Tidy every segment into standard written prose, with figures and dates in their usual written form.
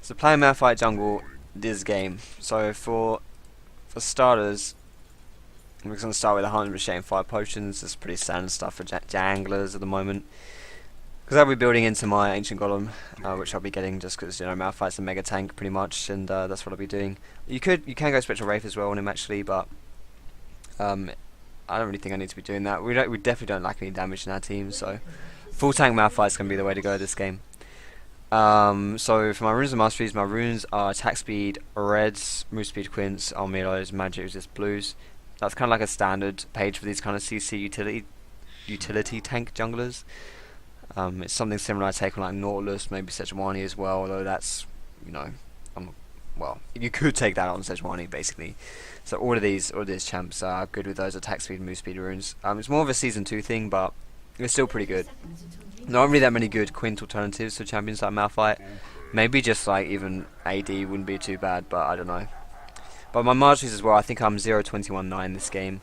So playing Malphite jungle this game. So for starters, we're just gonna start with 100 machine 5 potions. That's pretty standard stuff for janglers at the moment. Because I'll be building into my ancient golem, which I'll be getting just because Malphite's a mega tank pretty much, and that's what I'll be doing. You can go spectral wraith as well on him actually, but I don't really think I need to be doing that. We definitely don't lack any damage in our team, so full tank Malphite's gonna be the way to go this game. So for my runes and masteries, my runes are attack speed reds, move speed quints, Armours, magic resist blues. That's kind of like a standard page for these kind of CC utility tank junglers. It's something similar I take on like Nautilus, maybe Sejuani as well, although that's, well, you could take that on Sejuani basically. So all of these champs are good with those attack speed and move speed runes. It's more of a season 2 thing, but it's still pretty good. Not really that many good Quint alternatives for champions like Malphite. Maybe just like even AD wouldn't be too bad, but I don't know. But my masteries as well, I think I'm 0-21-9 this game.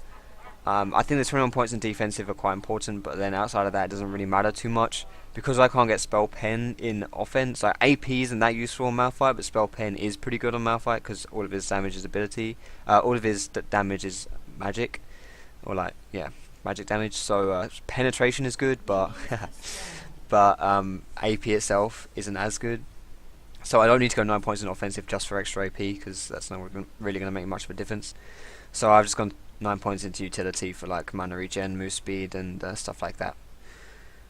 I think the 21 points in defensive are quite important, but then outside of that it doesn't really matter too much. Because I can't get spell pen in offense, like AP isn't that useful on Malphite, but spell pen is pretty good on Malphite because all of his damage is ability. All of his damage is magic. Or like, yeah, magic damage. So penetration is good, but but AP itself isn't as good. So I don't need to go 9 points in offensive just for extra AP because that's not really going to make much of a difference. So I've just gone 9 points into utility for like mana regen, move speed, and stuff like that.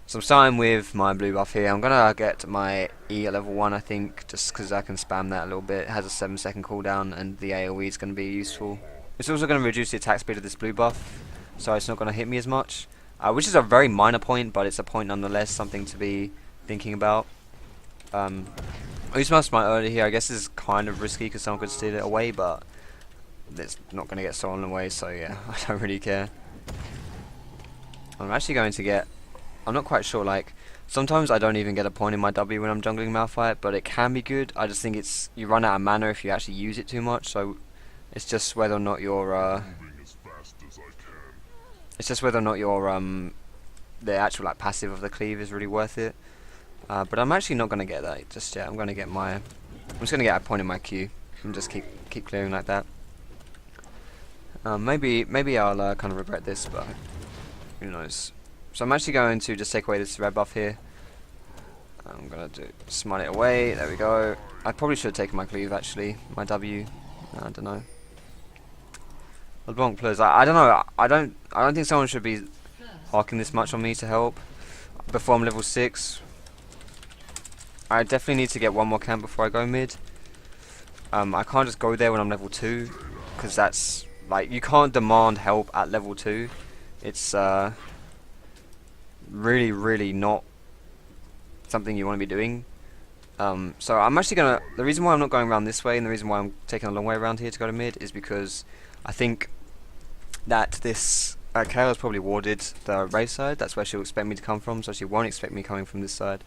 So I'm starting with my blue buff here. I'm gonna get my E at level 1, I think, just because I can spam that a little bit. It has a 7-second cooldown, and the AoE is going to be useful. It's also going to reduce the attack speed of this blue buff, so it's not going to hit me as much. Which is a very minor point, but it's a point nonetheless, something to be thinking about. I used my smite earlier here. I guess this is kind of risky because someone could steal it away, but it's not going to get stolen away, so yeah, I don't really care. I'm actually going to get... I'm not quite sure, like, sometimes I don't even get a point in my W when I'm jungling Malphite, but it can be good. I just think it's... you run out of mana if you actually use it too much, so it's just whether or not you're, it's just whether or not your the actual like passive of the cleave is really worth it. But I'm actually not gonna get that just yet. I'm just gonna get a point in my Q and just keep clearing like that. Maybe I'll kind of regret this, but who knows. So I'm actually going to just take away this red buff here. I'm gonna smite it away. There we go. I probably should have taken my cleave actually. My W. I don't know. LeBlanc plus. I don't know. I don't think someone should be harking this much on me to help before I'm level 6. I definitely need to get one more camp before I go mid. I can't just go there when I'm level 2 because that's like you can't demand help at level 2. It's really not something you want to be doing. So I'm actually gonna. The reason why I'm not going around this way and the reason why I'm taking a long way around here to go to mid is because I think that this Kayla's probably warded the Ray side. That's where she'll expect me to come from, so she won't expect me coming from this side.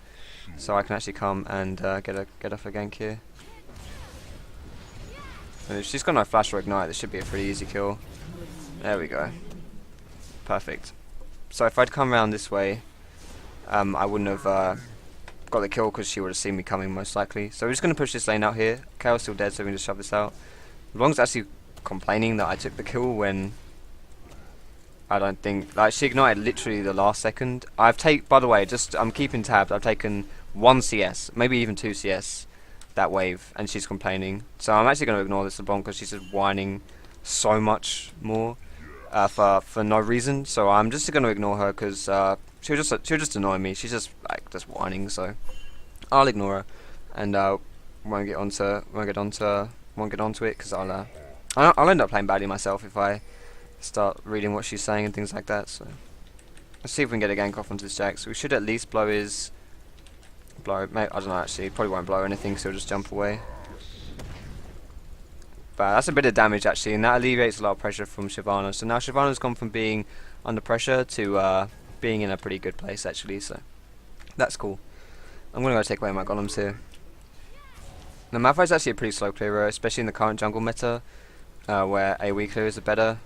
So I can actually come and get off a gank here. And if she's got no flash or ignite, this should be a pretty easy kill. There we go. Perfect. So if I'd come around this way, I wouldn't have got the kill because she would have seen me coming most likely. So we're just going to push this lane out here. Kale's still dead, so we can just shove this out. LeBlanc's actually complaining that I took the kill when I don't think... like, she ignited literally the last second. By the way, I'm keeping tabs. I've taken 1 CS, maybe even 2 CS that wave, and she's complaining. So I'm actually going to ignore this LeBlanc because she's just whining so much more for no reason. So I'm just going to ignore her because she'll just annoy me. She's just whining, so I'll ignore her and won't get onto it because I'll end up playing badly myself if I start reading what she's saying and things like that. So let's see if we can get a gank off onto this Jack. So we should at least blow his I don't know actually, probably won't blow anything, so he'll just jump away. But that's a bit of damage actually, and that alleviates a lot of pressure from Shyvana. So now Shyvana's gone from being under pressure to being in a pretty good place actually, so that's cool. I'm gonna go take away my golems here. Now Malphite's actually a pretty slow clearer, especially in the current jungle meta, where AoE clearers are better.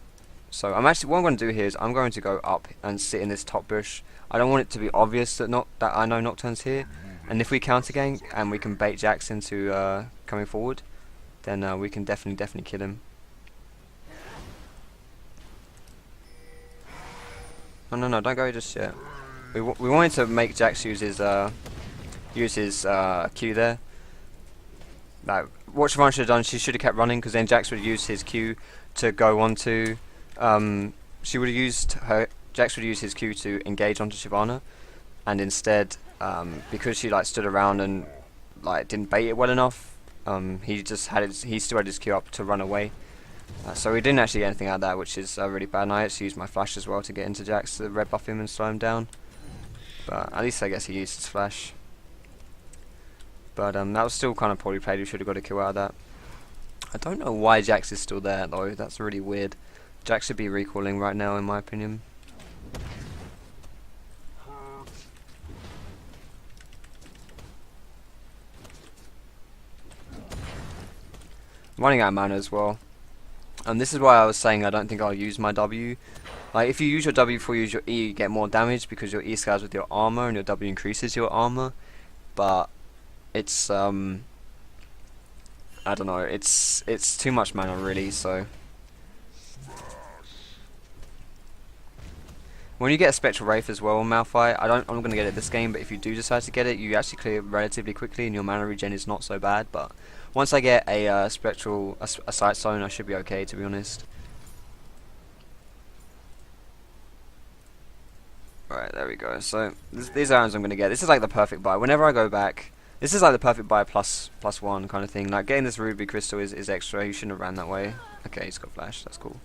So what I'm going to do here is I'm going to go up and sit in this top bush. I don't want it to be obvious that I know Nocturne's here, And if we counter gank and we can bait Jax into coming forward, then we can definitely kill him. No, don't go just yet. We wanted to make Jax use his Q there. Like, what Siobhan should have done, she should have kept running, because then Jax would use his Q to go on to. Jax would use his Q to engage onto Shyvana, and instead, because she like stood around and like didn't bait it well enough, he still had his Q up to run away. So we didn't actually get anything out of that, which is really bad. And I actually used my flash as well to get into Jax to red buff him and slow him down. But at least I guess he used his flash. But that was still kind of poorly played. We should have got a kill out of that. I don't know why Jax is still there though. That's really weird. Jax should be recalling right now, in my opinion. I'm running out of mana as well. And this is why I was saying I don't think I'll use my W. Like, if you use your W before you use your E, you get more damage because your E scales with your armor and your W increases your armor. But it's I don't know, it's too much mana really. So when you get a Spectral Wraith as well on Malphite, I'm not going to get it this game, but if you do decide to get it, you actually clear relatively quickly and your mana regen is not so bad. But once I get a sightstone, I should be okay, to be honest. Right, there we go. So these irons I'm going to get. This is like the perfect buy. Whenever I go back, this is like the perfect buy plus one kind of thing. Like, getting this ruby crystal is extra. You shouldn't have ran that way. Okay, he's got flash. That's cool.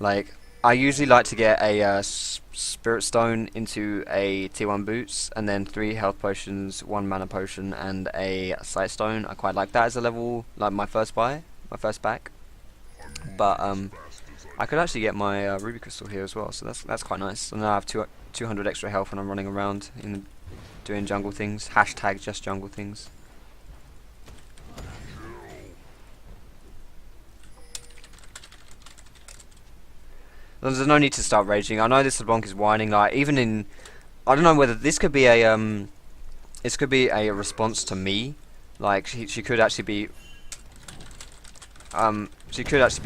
Like, I usually like to get a spirit stone into a tier 1 boots, and then 3 health potions, 1 mana potion, and a sight stone. I quite like that as a level, like my first buy, my first back. But I could actually get my ruby crystal here as well, so that's quite nice. And now I have 200 extra health when I'm running around doing jungle things. Hashtag just jungle things. There's no need to start raging. I know this LeBlanc is whining. Like, even in, I don't know whether this could be a response to me. Like, she could actually be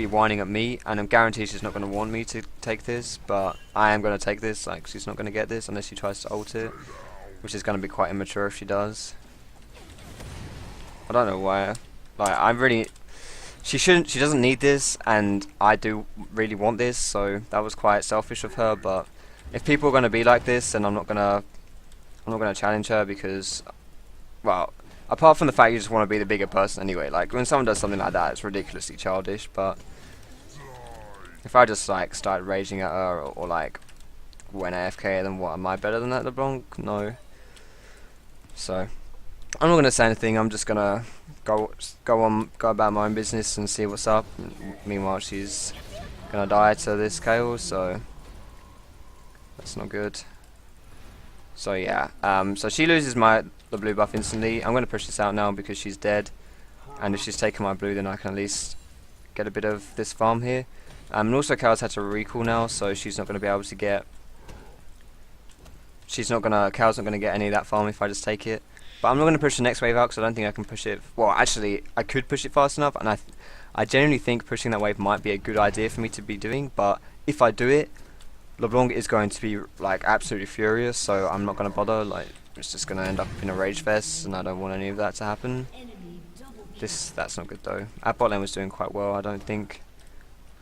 whining at me, and I'm guaranteed she's not going to want me to take this, but I am going to take this. Like, she's not going to get this unless she tries to ult it, which is going to be quite immature if she does. I don't know why. Like, she doesn't need this, and I do really want this, so that was quite selfish of her. But if people are going to be like this, then I'm not gonna challenge her, because, well, apart from the fact you just want to be the bigger person anyway. Like, when someone does something like that, it's ridiculously childish. But if I just like started raging at her, or like went AFK, then what, am I better than that LeBlanc? No. So I'm not gonna say anything. I'm just gonna go about my own business and see what's up. Meanwhile, she's gonna die to this chaos, so that's not good. So yeah, so she loses the blue buff instantly. I'm gonna push this out now because she's dead, and if she's taken my blue, then I can at least get a bit of this farm here. And also, Cal's had to recall now, so she's not gonna be able to get. Cal's not gonna get any of that farm if I just take it. But I'm not going to push the next wave out because I don't think I can push it. Well, actually, I could push it fast enough, and I genuinely think pushing that wave might be a good idea for me to be doing. But if I do it, LeBlanc is going to be like absolutely furious, so I'm not going to bother. Like, it's just going to end up in a rage fest, and I don't want any of that to happen. That's not good though. Our bot lane was doing quite well. I don't think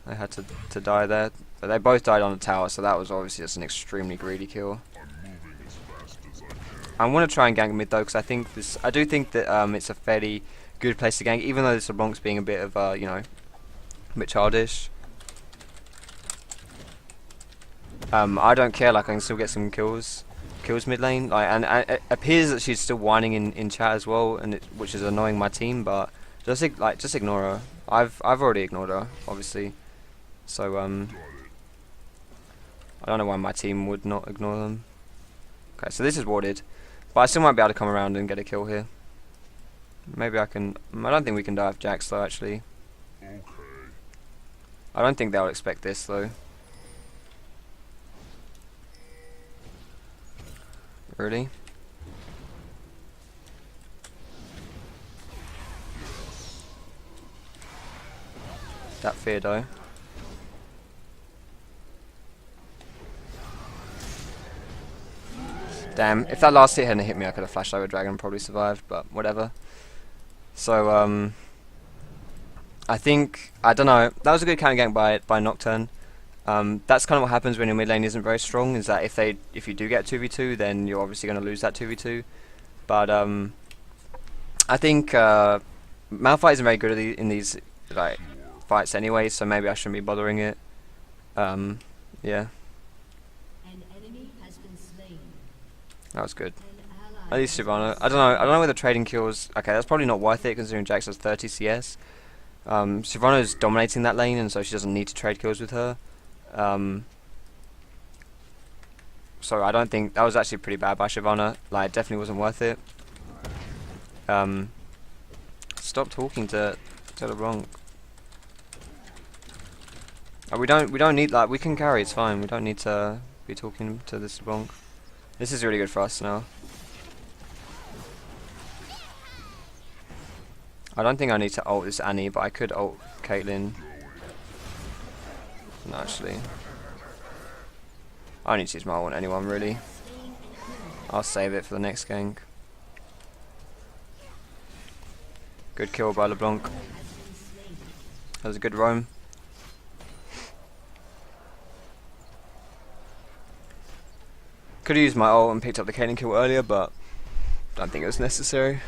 they had to die there, but they both died on the tower, so that was obviously just an extremely greedy kill. I want to try and gank mid though, because I do think that it's a fairly good place to gank, even though this LeBlanc's being a bit of a bit childish. I don't care. Like, I can still get some kills mid lane. Like, and it appears that she's still whining in chat as well, which is annoying my team. But just ignore her. I've already ignored her, obviously. So I don't know why my team would not ignore them. Okay, so this is warded. But I still might be able to come around and get a kill here. Maybe I can. I don't think we can die with Jax though, actually. Okay. I don't think they'll expect this though. Really? that fear though. Damn, if that last hit hadn't hit me, I could have flashed over dragon and probably survived, but whatever. So, I think, I don't know, that was a good counter gank by Nocturne. That's kind of what happens when your mid lane isn't very strong, is that if you do get 2v2, then you're obviously going to lose that 2v2. But, I think, Malphite isn't very good in these, like, fights anyway, so maybe I shouldn't be bothering it. Yeah. That was good. At least Shyvana. I don't know whether trading kills. Okay, that's probably not worth it considering Jax has 30 CS. Shyvana's dominating that lane, and so she doesn't need to trade kills with her. So I don't think that was actually pretty bad by Shyvana. Like, it definitely wasn't worth it. Stop talking to LeBlanc. We don't need, like, we can carry. It's fine. We don't need to be talking to this LeBlanc. This is really good for us now. I don't think I need to ult this Annie, but I could ult Caitlyn. No, actually. I don't need to use my ult on anyone, really. I'll save it for the next gank. Good kill by LeBlanc. That was a good roam. Could have used my ult and picked up the Caitlyn kill earlier, but don't think it was necessary.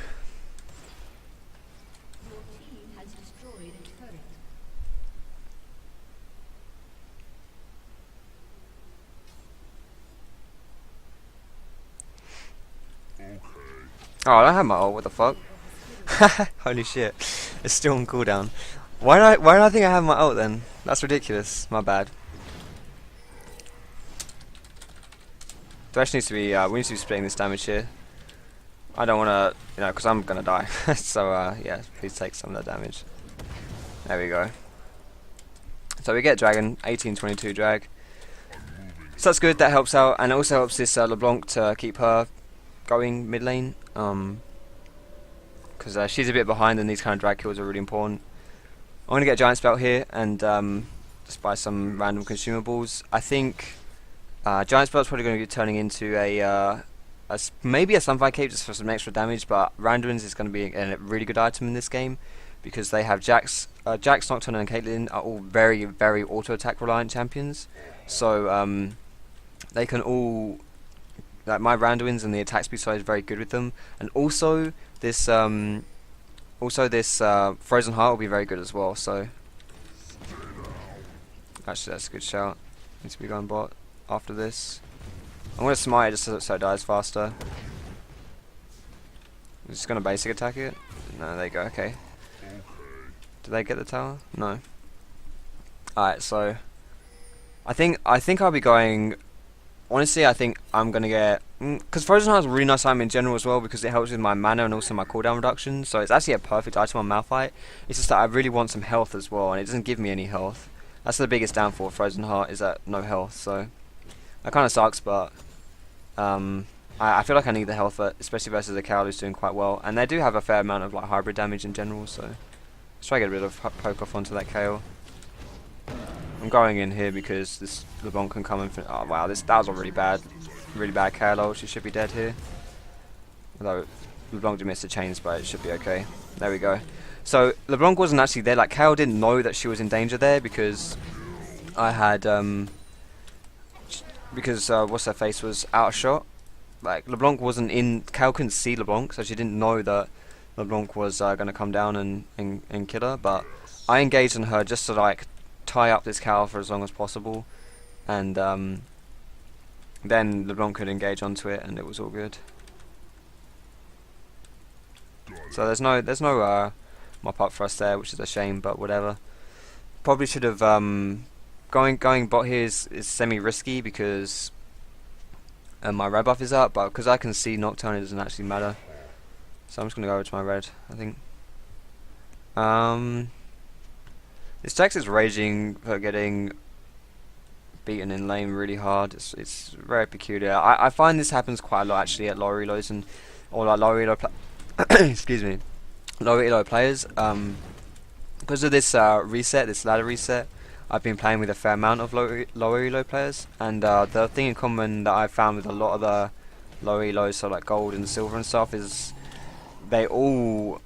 Oh, I don't have my ult, what the fuck? Holy shit. It's still on cooldown. Why do I think I have my ult then? That's ridiculous. My bad. Thresh needs to be, we need to be splitting this damage here. I don't want to, you know, because I'm going to die. So, yeah, please take some of that damage. There we go. So we get Dragon, 18-22 drag. So that's good, that helps out. And it also helps this LeBlanc to keep her going mid lane. Because she's a bit behind and these kind of drag kills are really important. I'm going to get Giant Spelt here and just buy some random consumables. I think Giant Spelt's probably going to be turning into maybe a Sunfire Cape just for some extra damage, but Randuin's is going to be a really good item in this game because they have Jax, Nocturne and Caitlyn are all very, very auto-attack reliant champions. So they can all, like my Randuin's and the attack speed side is very good with them, and also this Frozen Heart will be very good as well. So actually that's a good shout. Needs to be going bot after this. I'm going to smite it just so it dies faster. I'm just going to basic attack it. No, there you go, okay. Did they get the tower? No. Alright, so I think I'll be going, honestly I think I'm going to get, because Frozen Heart is a really nice item in general as well because it helps with my mana and also my cooldown reduction, so it's actually a perfect item on Malphite. It's just that I really want some health as well, and it doesn't give me any health. That's the biggest downfall of Frozen Heart, is that no health, so that kind of sucks, but I feel like I need the health, especially versus a Carol who's doing quite well, and they do have a fair amount of like hybrid damage in general, so let's try to get rid of poke off onto that KO. I'm going in here because this LeBlanc can come and oh wow, that was a really bad KO. She should be dead here. Although LeBlanc did miss the chains, but it should be okay. There we go. So LeBlanc wasn't actually there. Like KO didn't know that she was in danger there because I had what's her face was out of shot. Like LeBlanc wasn't in. KO couldn't see LeBlanc, so she didn't know that LeBlanc was going to come down and kill her. But I engaged on her just to like tie up this cow for as long as possible, and then LeBlanc could engage onto it, and it was all good. So there's no mop up for us there, which is a shame, but whatever. Probably should have going bot here is semi risky because my red buff is up, but because I can see Nocturne, it doesn't actually matter. So I'm just gonna go over to my red, I think. This Jax is raging for getting beaten in lane really hard. It's very peculiar. I find this happens quite a lot actually at lower elos and or like lower elo excuse me, lower elo players. Because Because of this reset, this ladder reset, I've been playing with a fair amount of lower elo players, and the thing in common that I've found with a lot of the lower elos, so like gold and silver and stuff, is they all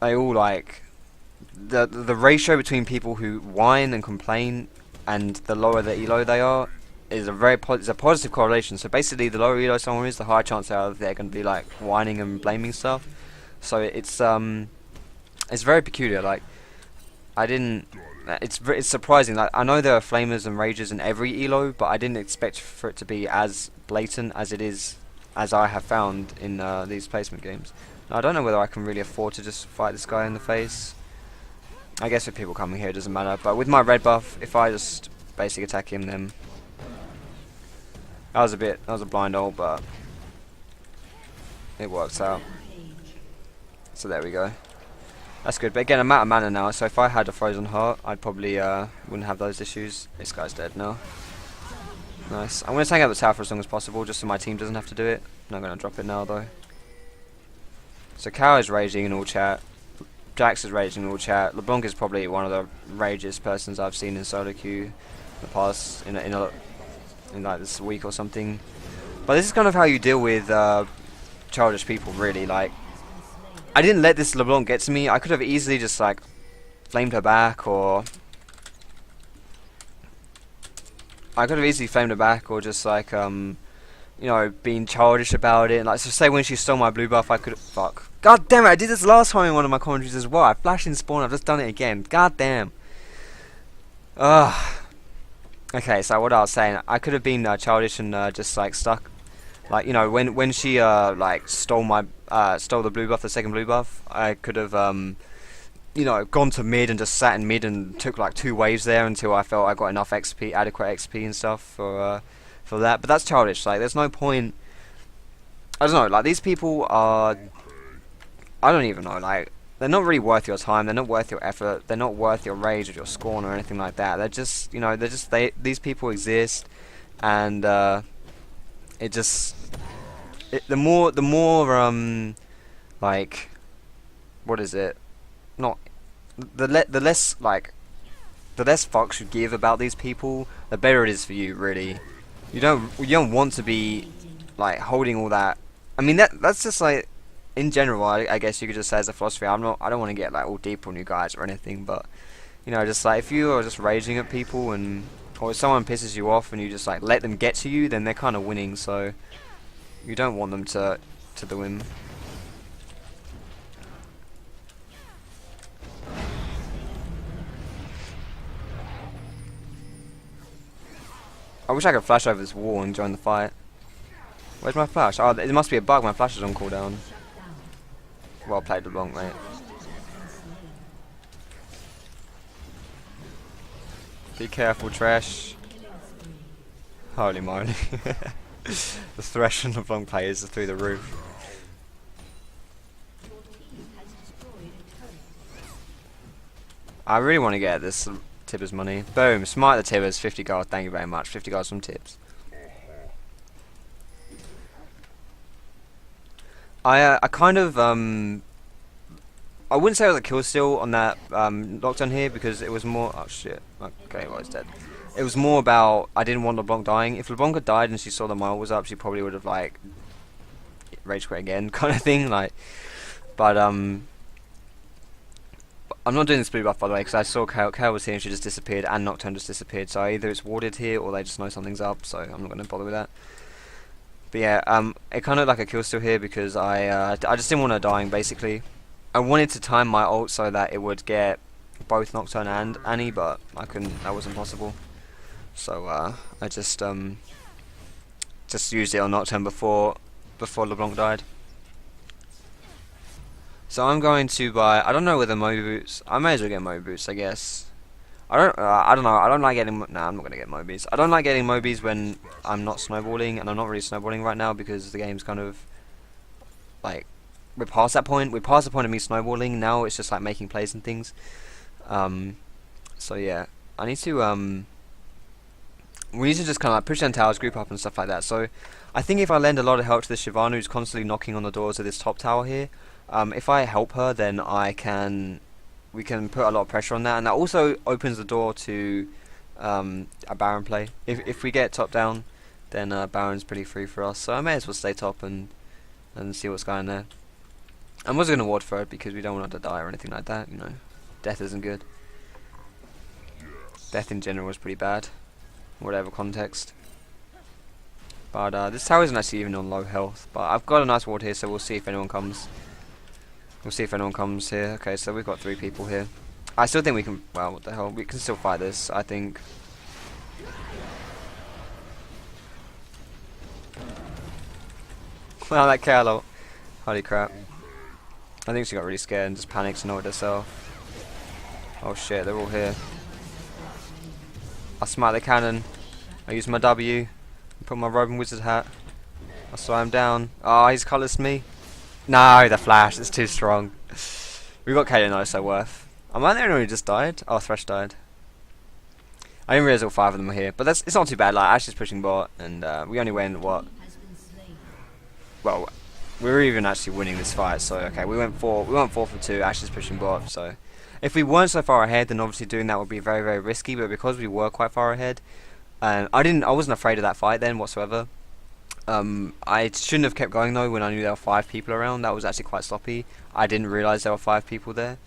like the ratio between people who whine and complain and the lower the elo they are is a positive correlation. So basically, the lower elo someone is, the higher chance they're going to be like whining and blaming stuff. So it's very peculiar. Like I didn't. It's surprising. Like I know there are flamers and rages in every elo, but I didn't expect for it to be as blatant as it is, as I have found in these placement games. Now, I don't know whether I can really afford to just fight this guy in the face. I guess with people coming here it doesn't matter, but with my red buff, if I just basically attack him, then that was a blind ult, but it works out. So there we go. That's good. But again, I'm out of mana now, so if I had a frozen heart, I'd probably wouldn't have those issues. This guy's dead now. Nice. I'm going to tank out the tower for as long as possible, just so my team doesn't have to do it. I'm not going to drop it now, though. So Cow is raging in all chat. Jax is raging in all chat. LeBlanc is probably one of the ragiest persons I've seen in solo queue in the past, in like this week or something. But this is kind of how you deal with childish people, really. Like, I didn't let this LeBlanc get to me. I could have easily just like flamed her back, or just like you know, being childish about it. Like, so say when she stole my blue buff, I could fuck. God damn it! I did this last time in one of my commentaries as well. I flashed in spawn. I've just done it again. God damn. Ugh. Okay, so what I was saying, I could have been childish and just like stuck. Like, you know, when she like stole the blue buff, the second blue buff, I could have you know, gone to mid and just sat in mid and took like 2 waves there until I felt I got enough XP, adequate XP and stuff for that. But that's childish. Like, there's no point. I don't know. Like, these people are, I don't even know. Like, they're not really worth your time. They're not worth your effort. They're not worth your rage or your scorn or anything like that. They're just, you know, these people exist, and it just, the more like, what is it? Not the less fucks you give about these people, the better it is for you, really. You don't want to be like holding all that. I mean, that's just like, in general, I guess you could just say as a philosophy. I don't want to get like all deep on you guys or anything, but you know, just like if you are just raging at people, or if someone pisses you off and you just like let them get to you, then they're kind of winning. So you don't want them to the win. I wish I could flash over this wall and join the fight. Where's my flash? Oh, it must be a bug. My flash is on cooldown. Well played, LeBlanc, mate. Be careful, Trash. Holy moly. The Thresh and LeBlanc players are through the roof. I really want to get this Tibbers money. Boom, smite the Tibbers, 50 gold, thank you very much. 50 gold from Tibbs. I kind of I wouldn't say it was a kill steal on that lockdown here, because it was more, oh shit, okay, well, it's dead. It was more about, I didn't want LeBlanc dying. If LeBlanc had died and she saw the mile was up, she probably would have like rage quit again, kind of thing. Like, but I'm not doing this blue buff, by the way, because I saw Kale was here and she just disappeared, and Nocturne just disappeared. So either it's warded here or they just know something's up. So I'm not going to bother with that. But yeah, it kind of like a kill steal here, because I just didn't want her dying. Basically, I wanted to time my ult so that it would get both Nocturne and Annie, but I couldn't. That wasn't possible. So I just used it on Nocturne before LeBlanc died. So I'm going to buy. I don't know whether Moby boots. I may as well get Moby boots, I guess. I don't know. I don't like getting. Nah, I'm not gonna get Mobies. I don't like getting Mobies when I'm not snowballing, and I'm not really snowballing right now because the game's kind of like, we're past that point. We're past the point of me snowballing. Now it's just like making plays and things. So yeah, I need to we need to just kind of like push down towers, group up and stuff like that. So I think if I lend a lot of help to this Shyvana who's constantly knocking on the doors of this top tower here, if I help her, then I can we can put a lot of pressure on that, and that also opens the door to a Baron play. If we get top down, then Baron's pretty free for us. So I may as well stay top and see what's going there. I'm also gonna ward for it because we don't want her to die or anything like that. You know, death isn't good. Death in general is pretty bad, whatever context. But this tower isn't actually even on low health. But I've got a nice ward here, so we'll see if anyone comes. We'll see if anyone comes here. Okay, so we've got 3 people here. I still think we can. Well, what the hell? We can still fight this, I think. Wow, that Carlo. Holy crap. I think she got really scared and just panicked and annoyed herself. Oh shit, they're all here. I smite the cannon. I use my W. Put my roving wizard hat. I slow him down. Oh, he's colours me. No, the flash. It's too strong. We got Caitlyn though, so worth. Am I the only one who just died? Oh, Thresh died. I didn't realise all 5 of them were here, but it's not too bad. Like Ash is pushing bot, and we only win what? Well, we were even actually winning this fight. So okay, we went 4 for 2. Ash is pushing bot. So if we weren't so far ahead, then obviously doing that would be very, very risky. But because we were quite far ahead, I wasn't afraid of that fight then whatsoever. I shouldn't have kept going though when I knew there were 5 people around. That was actually quite sloppy. I didn't realise there were 5 people there.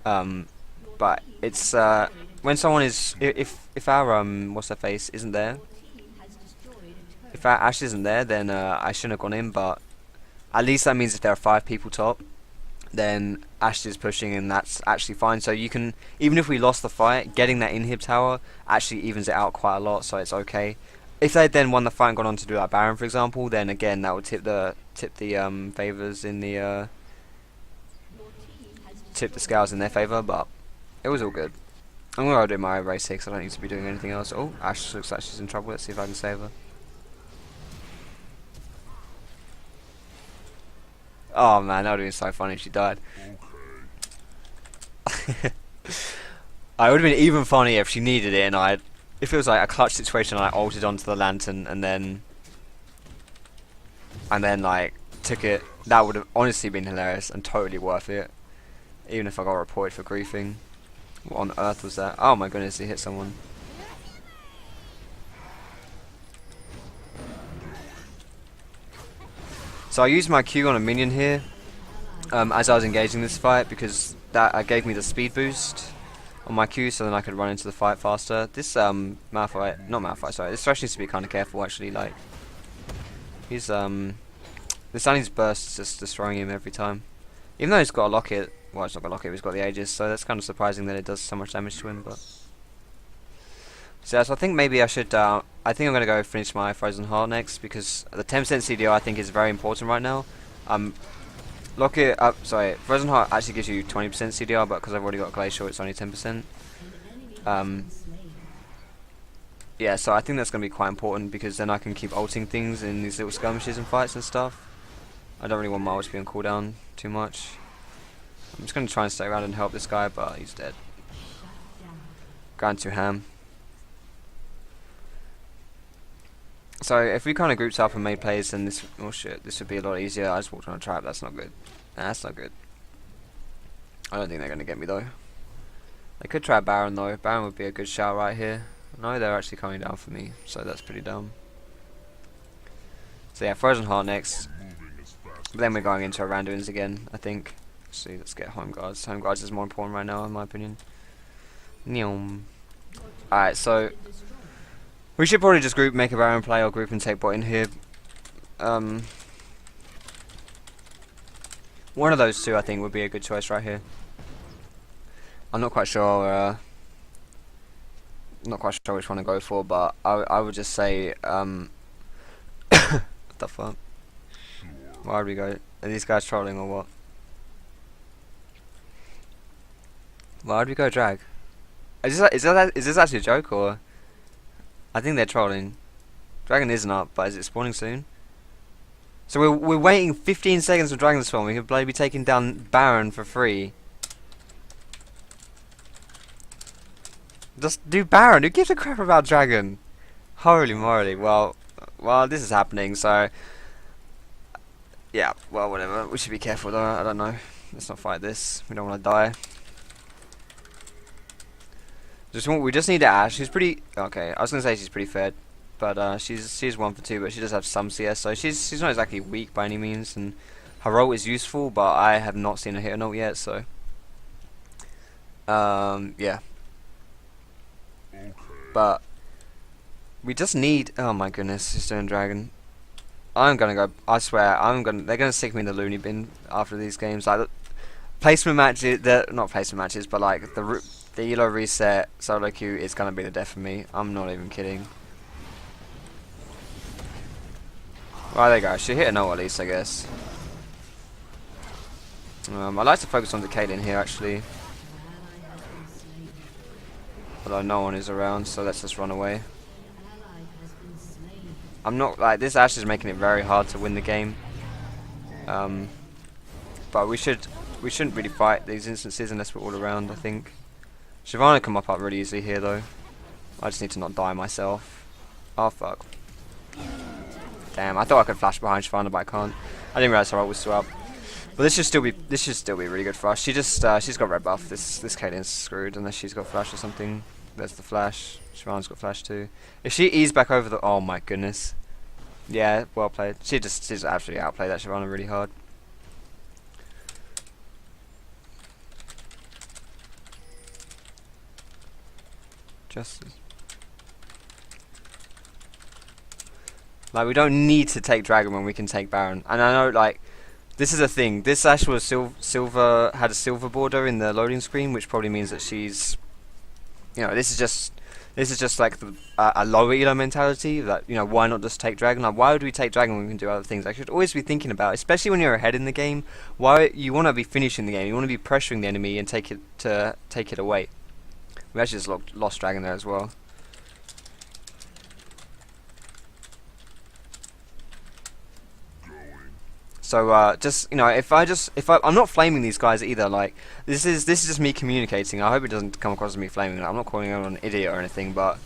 But it's when someone is if our what's their face isn't there, if our Ash isn't there, then I shouldn't have gone in. But at least that means if there are 5 people top, then Ash is pushing, and that's actually fine. So you can, even if we lost the fight, getting that inhib tower actually evens it out quite a lot. So it's okay. If they then won the fight and gone on to do that Baron, for example, then again that would tip the favors in the tip the scales in their favor. But it was all good. I'm gonna go do my race 6. I don't need to be doing anything else. Oh, Ash looks like she's in trouble. Let's see if I can save her. Oh man, that would have been so funny if she died. It would have been even funnier if she needed it and if it was like a clutch situation and I ulted onto the lantern and then like took it. That would have honestly been hilarious and totally worth it. Even if I got reported for griefing. What on earth was that? Oh my goodness, he hit someone. So I used my Q on a minion here as I was engaging this fight because that gave me the speed boost on my Q, so then I could run into the fight faster. This Malphite, not Malphite, sorry, this Thresh needs to be kind of careful actually. Like he's the Sunny's burst is just destroying him every time. Even though he's got a locket, well, it's not got a locket, he's got the Aegis, so that's kind of surprising that it does so much damage to him. But so I think maybe I should. I think I'm gonna go finish my Frozen Heart next because the 10% CDR I think is very important right now. Locket, sorry, Frozen Heart actually gives you 20% CDR, but because I've already got Glacial, it's only 10%. Yeah, so I think that's gonna be quite important because then I can keep ulting things in these little skirmishes and fights and stuff. I don't really want my ult to be on cooldown too much. I'm just gonna try and stay around and help this guy, but he's dead. Going to ham. So if we kind of grouped up and made plays, then this, oh shit, this would be a lot easier. I just walked on a trap. That's not good. Nah, that's not good. I don't think they're gonna get me though. They could try Baron though. Baron would be a good shout right here. No, they're actually coming down for me, so that's pretty dumb. So yeah, Frozen Heart next. But then we're going into our Randuins again, I think. Let's see, let's get Home Guards. Home Guards is more important right now, in my opinion. Alright, so we should probably just group, make a Baron play, or group and take bot in here. One of those two, I think, would be a good choice right here. I'm not quite sure. Not quite sure which one to go for, but I would just say. What the fuck? Why would we go? Are these guys trolling or what? Why would we go drag? Is this actually a joke or? I think they're trolling. Dragon isn't up, but is it spawning soon? So we're waiting 15 seconds for Dragon to spawn. We could bloody be taking down Baron for free. Just do Baron. Who gives a crap about Dragon? Holy moly. Well, this is happening. So yeah. Well, whatever. We should be careful though. I don't know. Let's not fight this. We don't want to die. We just need to Ashe. She's pretty okay. I was gonna say she's pretty fair, but she's 1 for 2, but she does have some CS, so she's not exactly weak by any means, and her ult is useful, but I have not seen her hit an ult yet, so yeah. But we just need. Oh my goodness, she's doing dragon. I'm gonna go. I swear, They're gonna stick me in the loony bin after these games. Like placement matches, not placement matches, but like the elo reset solo queue is gonna be the death for me. I'm not even kidding. Well, there you go. She hit an ult at least, I guess. I like to focus on the Caitlyn here actually, although no one is around, so let's just run away. I'm not like this. Ashe is making it very hard to win the game. But we shouldn't really fight these instances unless we're all around. I think Shyvana can mop up really easily here though. I just need to not die myself. Oh fuck! Damn, I thought I could flash behind Shyvana, but I can't. I didn't realize her ult was still up. But this should still be really good for us. She's got red buff. This Caitlyn's screwed unless she's got flash or something. There's the flash. Shyvana's got flash too. If she eased back over the... Oh my goodness. Yeah, well played. She's absolutely outplayed that Shyvana really hard. Justice. Like, we don't need to take Dragon when we can take Baron. And I know, like, this is a thing. This Ashe was silver, had a silver border in the loading screen, which probably means that she's... You know, this is just like a lower elo mentality. That, you know, why not just take Dragon? Like, why would we take Dragon when we can do other things? I should always be thinking about, especially when you're ahead in the game. Why you want to be finishing the game? You want to be pressuring the enemy and take it away. We actually just lost Dragon there as well. So just, you know, I'm not flaming these guys either. Like, this is just me communicating. I hope it doesn't come across as me flaming. Like, I'm not calling anyone an idiot or anything, but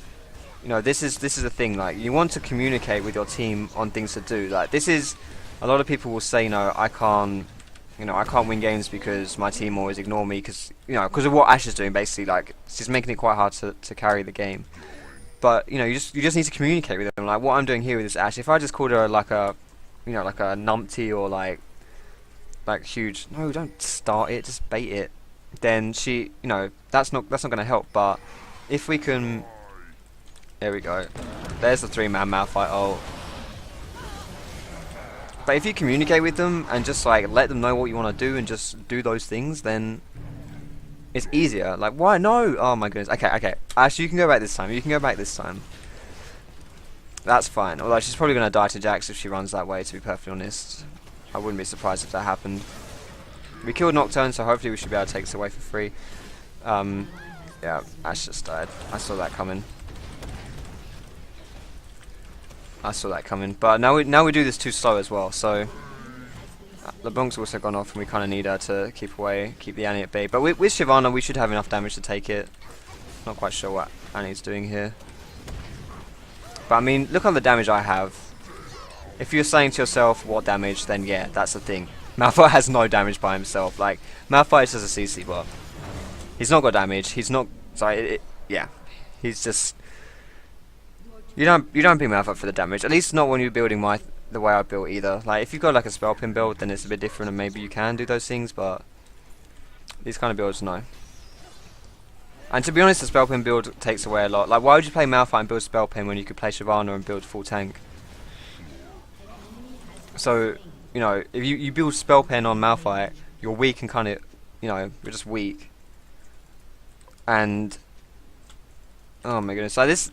you know, this is the thing. Like, you want to communicate with your team on things to do. Like, this is a lot of people will say, I can't win games because my team always ignore me because of what Ashe is doing. Basically, like, she's making it quite hard to carry the game. But you know, you just need to communicate with them. Like what I'm doing here with this Ashe. If I just called her like a like a numpty or like huge. No, don't start it. Just bait it. Then she, that's not going to help. But if we can, there we go. There's the 3-man Malphite ult. But if you communicate with them and just like let them know what you want to do and just do those things, then it's easier. Like, why? No. Oh my goodness. Okay. Actually, you can go back this time. You can go back this time. That's fine. Although she's probably going to die to Jax if she runs that way, to be perfectly honest. I wouldn't be surprised if that happened. We killed Nocturne, so hopefully we should be able to take this away for free. Yeah, Ashe just died. I saw that coming. But now we do this too slow as well, so... LeBlanc's also gone off and we kind of need her to keep the Annie at bay. But with Shyvana, we should have enough damage to take it. Not quite sure what Annie's doing here. But I mean, look at the damage I have. If you're saying to yourself, what damage, then yeah, that's the thing. Malphite has no damage by himself. Like, Malphite is just a CC bot. He's not got damage. He's not... Sorry, yeah. He's just... You don't pick Malphite for the damage. At least not when you're building the way I built either. Like, if you've got like a spell pin build, then it's a bit different and maybe you can do those things, but... These kind of builds, no. And to be honest, the spell pin build takes away a lot. Like, why would you play Malphite and build spell pin when you could play Shyvana and build full tank? So, if you build spell pin on Malphite, you're weak and kind of, you're just weak. And, oh my goodness, like this.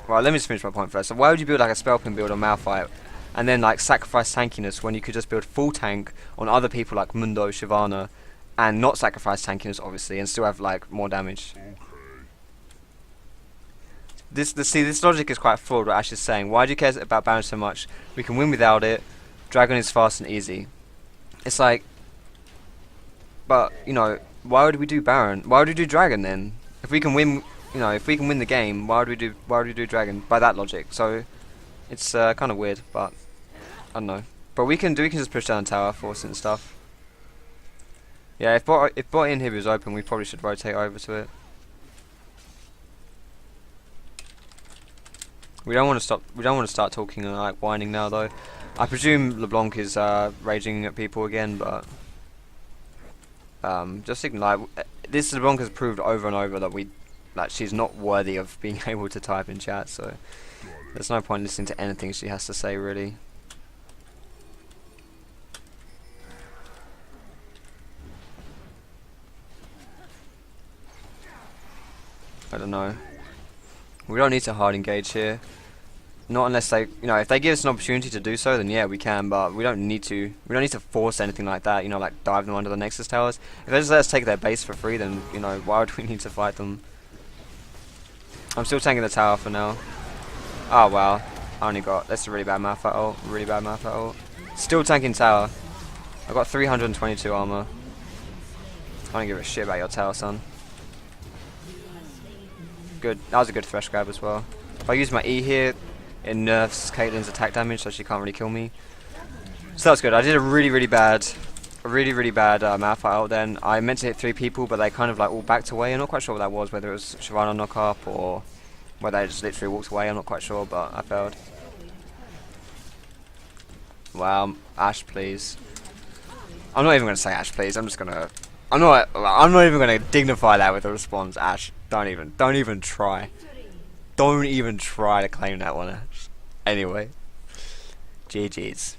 Well, let me just finish my point first. So, why would you build like a spell pin build on Malphite, and then like sacrifice tankiness when you could just build full tank on other people like Mundo, Shyvana, and not sacrifice tankiness obviously, and still have like more damage? This logic is quite flawed. What Ashe is saying. Why do you care about Baron so much? We can win without it. Dragon is fast and easy. It's like, but why would we do Baron? Why would we do Dragon then? If we can win, if we can win the game, why would we do Dragon by that logic? So it's kind of weird, but I don't know. But we can just push down the tower, force it and stuff. Yeah, if bot inhib is open, we probably should rotate over to it. We don't want to stop. We don't want to start talking and like whining now, though. I presume LeBlanc is raging at people again, but just ignore. This LeBlanc has proved over and over that she's not worthy of being able to type in chat. So there's no point listening to anything she has to say, really. I don't know. We don't need to hard engage here. Not unless they, if they give us an opportunity to do so, then yeah, we can. But we don't need to. We don't need to force anything like that. Like dive them under the Nexus towers. If they just let us take their base for free, then why would we need to fight them? I'm still tanking the tower for now. Oh wow, that's a really bad Malphite ult. Really bad Malphite ult. Still tanking tower. I got 322 armor. I don't give a shit about your tower, son. Good. That was a good thresh grab as well. If I use my E here, it nerfs Caitlyn's attack damage, so she can't really kill me. So that's good. I did a really bad Malphite ult then. I meant to hit 3 people, but they kind of like all backed away. I'm not quite sure what that was, whether it was Shyvana knock up or whether they just literally walked away. I'm not quite sure, but I failed. Wow, Ashe, please. I'm not even gonna say Ashe, please. I'm not even gonna dignify that with a response. Ashe, don't even try. Don't even try to claim that one, Ashe. Anyway, GG's.